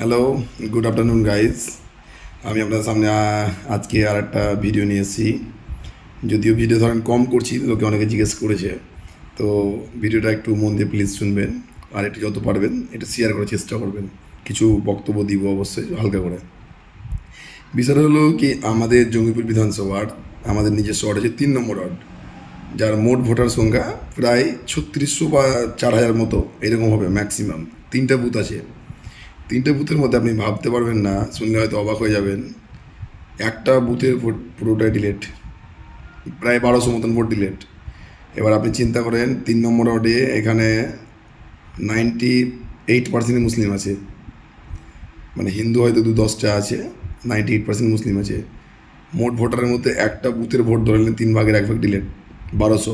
Hello, good afternoon guys. আমি আপনার সামনে আজকে আর একটা ভিডিও নিয়ে এসেছি। যদিও ভিডিও ধরেন কম করছি, লোকে অনেকে জিজ্ঞেস করেছে, তো ভিডিওটা একটু মন দিয়ে প্লিজ শুনবেন। আর একটু যত পারবেন এটা শেয়ার করার চেষ্টা করবেন। কিছু বক্তব্য দিব অবশ্যই হালকা করে। বিষয়টা হলো কি, আমাদের জঙ্গিপুর বিধানসভার আমাদের নিজস্ব ওয়ার্ড আছে 3 নম্বর ওয়ার্ড, যার মোট ভোটার সংখ্যা প্রায় 3600 বা 4000 মতো এরকম হবে ম্যাক্সিমাম। 3টা বুথ আছে। 3টে বুথের মধ্যে আপনি ভাবতে পারবেন না, শুনলে হয়তো অবাক হয়ে যাবেন, একটা বুথের ভোট পুরোটাই ডিলেট, প্রায় 1200 মতন ভোট ডিলেট। এবার আপনি চিন্তা করেন 3 নম্বর ওয়ার্ডে এখানে 98% মুসলিম আছে, মানে হিন্দু হয়তো 10টা আছে, 98% মুসলিম আছে। মোট ভোটারের মধ্যে একটা বুথের ভোট ধরে নিলেন 3 ভাগের 1 ভাগ ডিলেট, 1200।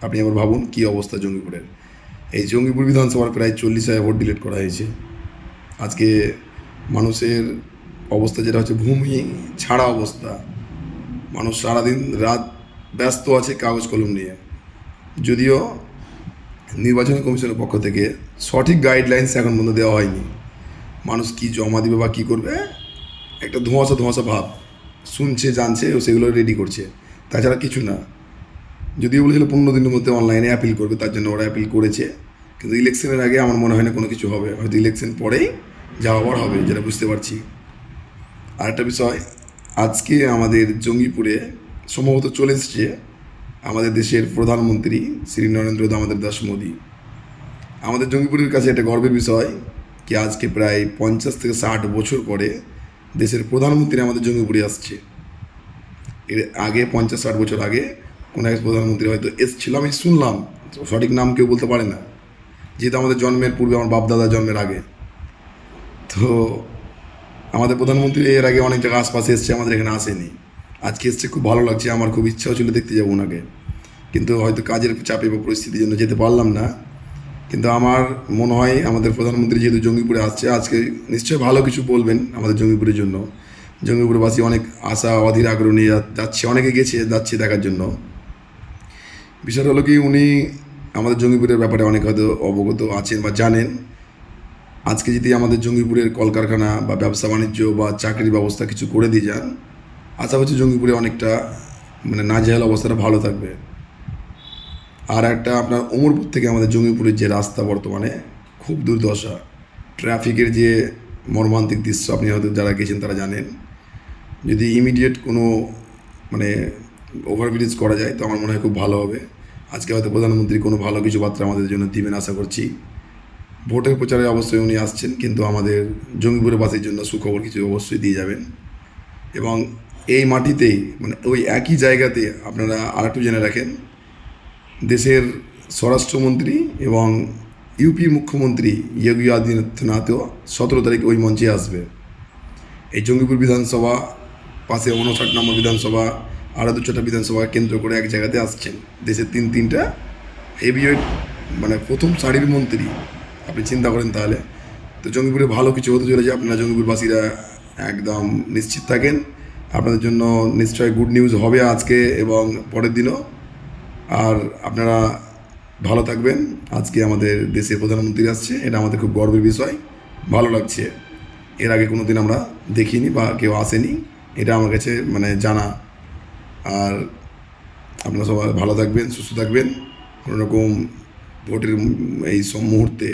আপনি আবার ভাবুন কী অবস্থা জঙ্গিপুরের। এই জঙ্গিপুর বিধানসভার প্রায় 40,000 ভোট ডিলেট করা হয়েছে। আজকে মানুষের অবস্থা যেটা হচ্ছে ভূমি ছাড়া অবস্থা। মানুষ সারাদিন রাত ব্যস্ত আছে কাগজ কলম নিয়ে। যদিও নির্বাচন কমিশনের পক্ষ থেকে সঠিক গাইডলাইন্স এখন পর্যন্ত দেওয়া হয়নি, মানুষ কি জমা দিবে বা কী করবে একটা ধোঁয়াশা ধোঁয়াশা ভাব, শুনছে জানছে ও সেগুলো রেডি করছে, তাছাড়া কিছু না। যদিও বলেছিল 15 দিনের মধ্যে অনলাইনে অ্যাপিল করবে, তার জন্য ওরা অ্যাপিল করেছে, কিন্তু ইলেকশনের আগে আমার মনে হয় না কোনো কিছু হবে। হয়তো ইলেকশন পরেই যা হওয়ার হবে, যেটা বুঝতে পারছি। আরেকটা বিষয়, আজকে আমাদের জঙ্গিপুরে সম্ভবত চলে এসছে আমাদের দেশের প্রধানমন্ত্রী শ্রী নরেন্দ্র দামোদর দাস মোদী। আমাদের জঙ্গিপুরের কাছে একটা গর্বের বিষয় কি আজকে প্রায় 50 থেকে 60 বছর পরে দেশের প্রধানমন্ত্রী আমাদের জঙ্গিপুরে আসছে। এর আগে 50-60 বছর আগে কোনো এক প্রধানমন্ত্রী হয়তো এসছিল, আমি শুনলাম, সঠিক নাম কেউ বলতে পারে না, যেহেতু আমাদের জন্মের পূর্বে, আমার বাপদাদা জন্মের আগে। তো আমাদের প্রধানমন্ত্রী এর আগে অনেক জায়গায় আশপাশে এসছে, আমাদের এখানে আসেনি। আজকে এসছে, খুব ভালো লাগছে, আমার খুব ইচ্ছাও ছিল দেখতে যাবো ওনাকে, কিন্তু হয়তো কাজের চাপে বা পরিস্থিতির জন্য যেতে পারলাম না। কিন্তু আমার মনে হয় আমাদের প্রধানমন্ত্রী যেহেতু জঙ্গিপুরে আসছে, আজকে নিশ্চয়ই ভালো কিছু বলবেন আমাদের জঙ্গিপুরের জন্য। জঙ্গিপুরবাসী অনেক আশা অধীর আগ্রহ নিয়ে যাচ্ছে, অনেকে যাচ্ছে দেখার জন্য। বিষয়টা হলো কি, উনি আমাদের জঙ্গিপুরের ব্যাপারে অনেক হয়তো অবগত আছেন বা জানেন। আজকে যদি আমাদের জঙ্গিপুরের কলকারখানা বা ব্যবসা বাণিজ্য বা চাকরির ব্যবস্থা কিছু করে দিয়ে যান, আশা করছি জঙ্গিপুরে অনেকটা মানে নাজেহাল অবস্থাটা ভালো থাকবে। আর একটা আপনার ওমরপুর থেকে আমাদের জঙ্গিপুরের যে রাস্তা বর্তমানে খুব দুর্দশা, ট্রাফিকের যে মর্মান্তিক দৃশ্য আপনি হয়তো যারা গেছেন তারা জানেন। যদি ইমিডিয়েট কোনো মানে ওভারব্রিজ করা যায় তো আমার মনে হয় খুব ভালো হবে। আজকে হয়তো প্রধানমন্ত্রী কোনো ভালো কিছু বার্তা আমাদের জন্য দিবেন আশা করছি। ভোটের প্রচারে অবশ্যই উনি আসছেন, কিন্তু আমাদের জঙ্গিপুরবাসীর জন্য সুখবর কিছু অবশ্যই দিয়ে যাবেন। এবং এই মাটিতেই মানে ওই একই জায়গাতে আপনারা আরেকটু জেনে রাখেন, দেশের স্বরাষ্ট্রমন্ত্রী এবং ইউপির মুখ্যমন্ত্রী যোগী আদিত্যনাথও 17 তারিখ ওই মঞ্চে আসবে। এই জঙ্গিপুর বিধানসভা পাশে 59 নম্বর বিধানসভা, আরও 2-4টা বিধানসভা কেন্দ্র করে এক জায়গাতে আসছেন দেশের তিনটা হেভিওয়েট মানে প্রথম সারির মন্ত্রী। আপনি চিন্তা করেন তাহলে। তো জঙ্গিপুরে ভালো কিছু হতে চলেছে, আপনারা জঙ্গিপুরবাসীরা একদম নিশ্চিত থাকেন, আপনাদের জন্য নিশ্চয়ই গুড নিউজ হবে আজকে এবং পরের দিনও। আর আপনারা ভালো থাকবেন। আজকে আমাদের দেশের প্রধানমন্ত্রী আসছে, এটা আমাদের খুব গর্বের বিষয়, ভালো লাগছে। এর আগে কোনো দিন আমরা দেখিনি বা কেউ আসেনি, এটা আমার কাছে মানে জানা। আর আপনারা সবাই ভালো থাকবেন, সুস্থ থাকবেন, কোনো রকম ভোটের এই সব মুহূর্তে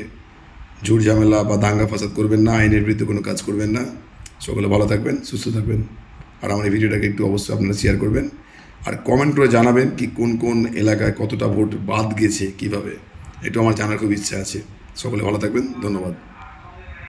ঝুট ঝামেলা বা দাঙ্গা ফাসাদ করবেন না, আইনের বিরুদ্ধে কোনো কাজ করবেন না। সকলে ভালো থাকবেন, সুস্থ থাকবেন। আর আমার এই ভিডিওটাকে একটু অবশ্যই আপনারা শেয়ার করবেন, আর কমেন্ট করে জানাবেন কি কোন কোন এলাকায় কতটা ভোট বাদ গেছে কীভাবে, এটা আমার জানার খুব ইচ্ছা আছে। সকলে ভালো থাকবেন, ধন্যবাদ।